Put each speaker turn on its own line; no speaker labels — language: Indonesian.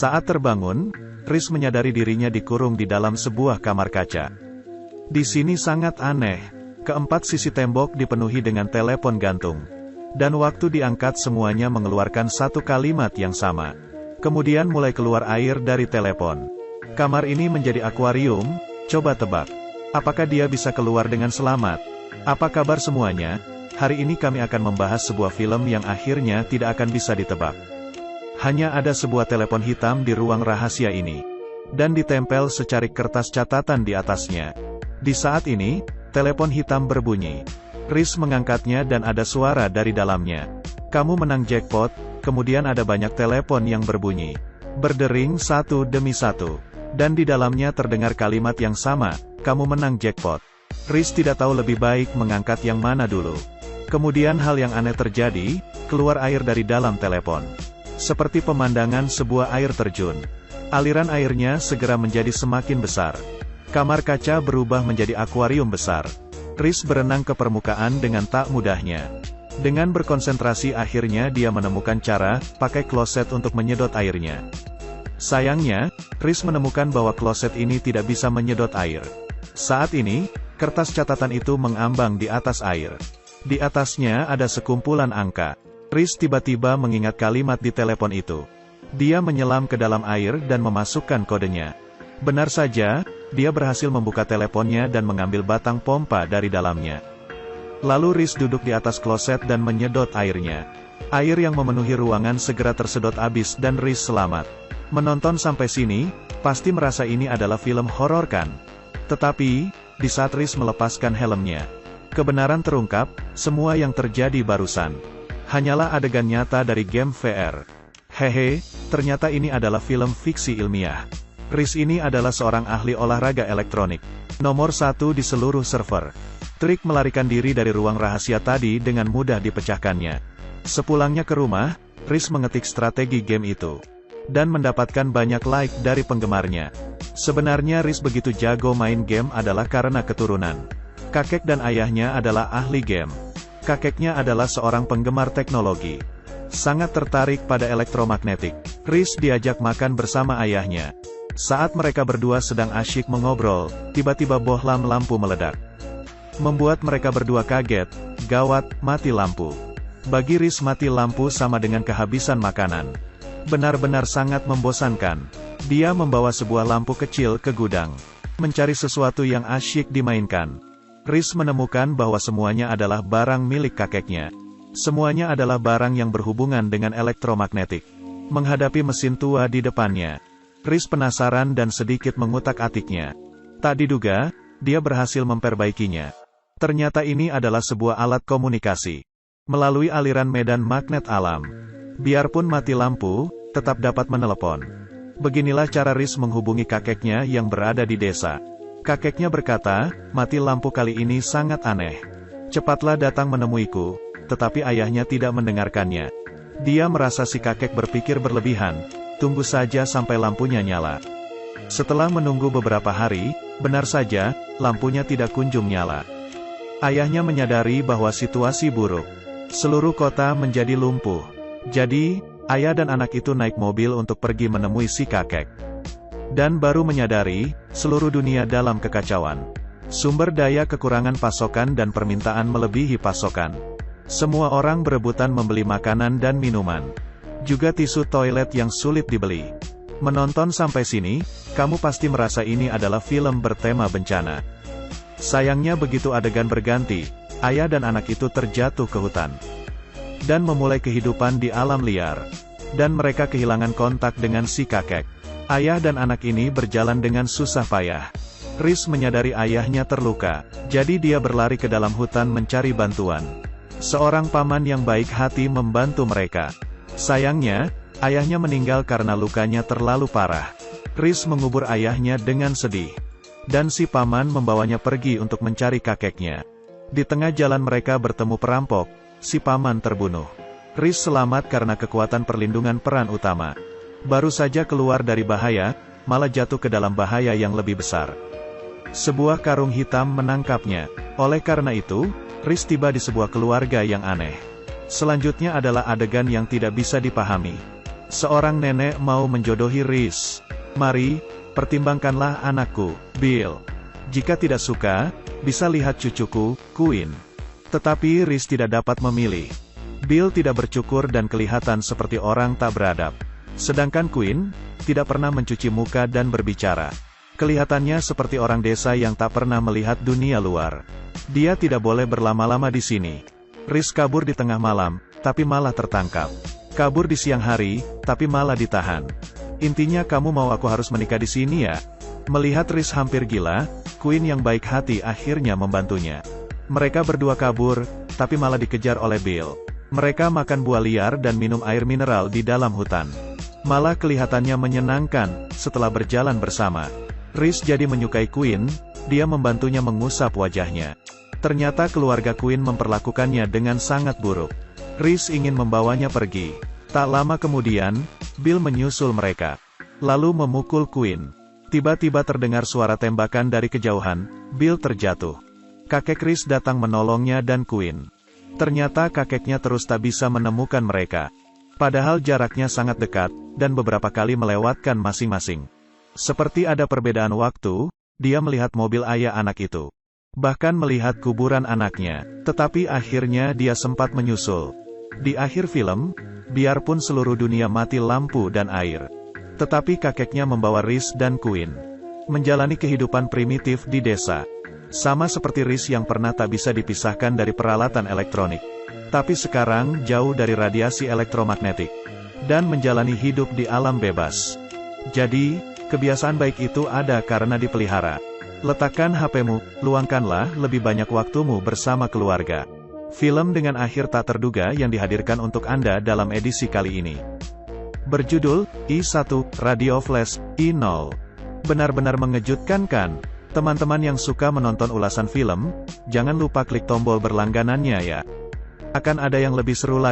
Saat terbangun, Riz menyadari dirinya dikurung di dalam sebuah kamar kaca. Di sini sangat aneh. Keempat sisi tembok dipenuhi dengan telepon gantung. Dan waktu diangkat semuanya mengeluarkan satu kalimat yang sama. Kemudian mulai keluar air dari telepon. Kamar ini menjadi akuarium, coba tebak. Apakah dia bisa keluar dengan selamat? Apa kabar semuanya? Hari ini kami akan membahas sebuah film yang akhirnya tidak akan bisa ditebak. Hanya ada sebuah telepon hitam di ruang rahasia ini. Dan ditempel secarik kertas catatan di atasnya. Di saat ini, telepon hitam berbunyi. Riz mengangkatnya dan ada suara dari dalamnya. Kamu menang jackpot, kemudian ada banyak telepon yang berbunyi. Berdering satu demi satu. Dan di dalamnya terdengar kalimat yang sama, kamu menang jackpot. Riz tidak tahu lebih baik mengangkat yang mana dulu. Kemudian hal yang aneh terjadi, keluar air dari dalam telepon. Seperti pemandangan sebuah air terjun. Aliran airnya segera menjadi semakin besar. Kamar kaca berubah menjadi akuarium besar. Riz berenang ke permukaan dengan tak mudahnya. Dengan berkonsentrasi akhirnya dia menemukan cara, pakai kloset untuk menyedot airnya. Sayangnya, Riz menemukan bahwa kloset ini tidak bisa menyedot air. Saat ini, kertas catatan itu mengambang di atas air. Di atasnya ada sekumpulan angka. Riz tiba-tiba mengingat kalimat di telepon itu. Dia menyelam ke dalam air dan memasukkan kodenya. Benar saja, dia berhasil membuka teleponnya dan mengambil batang pompa dari dalamnya. Lalu Riz duduk di atas kloset dan menyedot airnya. Air yang memenuhi ruangan segera tersedot habis dan Riz selamat. Menonton sampai sini, pasti merasa ini adalah film horor kan? Tetapi, di saat Riz melepaskan helmnya, kebenaran terungkap, semua yang terjadi barusan hanyalah adegan nyata dari game VR. Hehe, ternyata ini adalah film fiksi ilmiah. Riz ini adalah seorang ahli olahraga elektronik. Nomor 1 di seluruh server. Trik melarikan diri dari ruang rahasia tadi dengan mudah dipecahkannya. Sepulangnya ke rumah, Riz mengetik strategi game itu. Dan mendapatkan banyak like dari penggemarnya. Sebenarnya Riz begitu jago main game adalah karena keturunan. Kakek dan ayahnya adalah ahli game. Kakeknya adalah seorang penggemar teknologi. Sangat tertarik pada elektromagnetik. Riz diajak makan bersama ayahnya. Saat mereka berdua sedang asyik mengobrol, tiba-tiba bohlam lampu meledak. Membuat mereka berdua kaget, gawat, mati lampu. Bagi Riz mati lampu sama dengan kehabisan makanan. Benar-benar sangat membosankan. Dia membawa sebuah lampu kecil ke gudang. Mencari sesuatu yang asyik dimainkan. Riz menemukan bahwa semuanya adalah barang milik kakeknya. Semuanya adalah barang yang berhubungan dengan elektromagnetik. Menghadapi mesin tua di depannya, Riz penasaran dan sedikit mengutak-atiknya. Tak diduga, dia berhasil memperbaikinya. Ternyata ini adalah sebuah alat komunikasi. Melalui aliran medan magnet alam. Biarpun mati lampu, tetap dapat menelepon. Beginilah cara Riz menghubungi kakeknya yang berada di desa. Kakeknya berkata, mati lampu kali ini sangat aneh. Cepatlah datang menemuiku, tetapi ayahnya tidak mendengarkannya. Dia merasa si kakek berpikir berlebihan, tunggu saja sampai lampunya nyala. Setelah menunggu beberapa hari, benar saja, lampunya tidak kunjung nyala. Ayahnya menyadari bahwa situasi buruk. Seluruh kota menjadi lumpuh. Jadi, ayah dan anak itu naik mobil untuk pergi menemui si kakek. Dan baru menyadari, seluruh dunia dalam kekacauan. Sumber daya kekurangan pasokan dan permintaan melebihi pasokan. Semua orang berebutan membeli makanan dan minuman. Juga tisu toilet yang sulit dibeli. Menonton sampai sini, kamu pasti merasa ini adalah film bertema bencana. Sayangnya begitu adegan berganti, ayah dan anak itu terjatuh ke hutan. Dan memulai kehidupan di alam liar. Dan mereka kehilangan kontak dengan si kakek. Ayah dan anak ini berjalan dengan susah payah. Riz menyadari ayahnya terluka, jadi dia berlari ke dalam hutan mencari bantuan. Seorang paman yang baik hati membantu mereka. Sayangnya, ayahnya meninggal karena lukanya terlalu parah. Riz mengubur ayahnya dengan sedih. Dan si paman membawanya pergi untuk mencari kakeknya. Di tengah jalan mereka bertemu perampok, si paman terbunuh. Riz selamat karena kekuatan perlindungan peran utama. Baru saja keluar dari bahaya, malah jatuh ke dalam bahaya yang lebih besar. Sebuah karung hitam menangkapnya. Oleh karena itu, Riz tiba di sebuah keluarga yang aneh. Selanjutnya adalah adegan yang tidak bisa dipahami. Seorang nenek mau menjodohi Reese. Mari, pertimbangkanlah anakku, Bill. Jika tidak suka, bisa lihat cucuku, Quinn. Tetapi Reese tidak dapat memilih. Bill tidak bercukur dan kelihatan seperti orang tak beradab. Sedangkan Quinn, tidak pernah mencuci muka dan berbicara. Kelihatannya seperti orang desa yang tak pernah melihat dunia luar. Dia tidak boleh berlama-lama di sini. Reese kabur di tengah malam, tapi malah tertangkap. Kabur di siang hari, tapi malah ditahan. Intinya kamu mau aku harus menikah di sini ya? Melihat Reese hampir gila, Quinn yang baik hati akhirnya membantunya. Mereka berdua kabur, tapi malah dikejar oleh Bill. Mereka makan buah liar dan minum air mineral di dalam hutan. Malah kelihatannya menyenangkan, setelah berjalan bersama. Reese jadi menyukai Quinn, dia membantunya mengusap wajahnya. Ternyata keluarga Quinn memperlakukannya dengan sangat buruk. Reese ingin membawanya pergi. Tak lama kemudian, Bill menyusul mereka. Lalu memukul Quinn. Tiba-tiba terdengar suara tembakan dari kejauhan, Bill terjatuh. Kakek Reese datang menolongnya dan Quinn. Ternyata kakeknya terus tak bisa menemukan mereka. Padahal jaraknya sangat dekat, dan beberapa kali melewatkan masing-masing. Seperti ada perbedaan waktu, dia melihat mobil ayah anak itu. Bahkan melihat kuburan anaknya, tetapi akhirnya dia sempat menyusul. Di akhir film, biarpun seluruh dunia mati lampu dan air, tetapi kakeknya membawa Reese dan Quinn menjalani kehidupan primitif di desa. Sama seperti Reese yang pernah tak bisa dipisahkan dari peralatan elektronik. Tapi sekarang jauh dari radiasi elektromagnetik. Dan menjalani hidup di alam bebas. Jadi, kebiasaan baik itu ada karena dipelihara. Letakkan HP-mu, luangkanlah lebih banyak waktumu bersama keluarga. Film dengan akhir tak terduga yang dihadirkan untuk Anda dalam edisi kali ini. Berjudul, I1, Radio Flash, I0. Benar-benar mengejutkan kan? Teman-teman yang suka menonton ulasan film, jangan lupa klik tombol berlangganannya ya. Akan ada yang lebih seru lagi.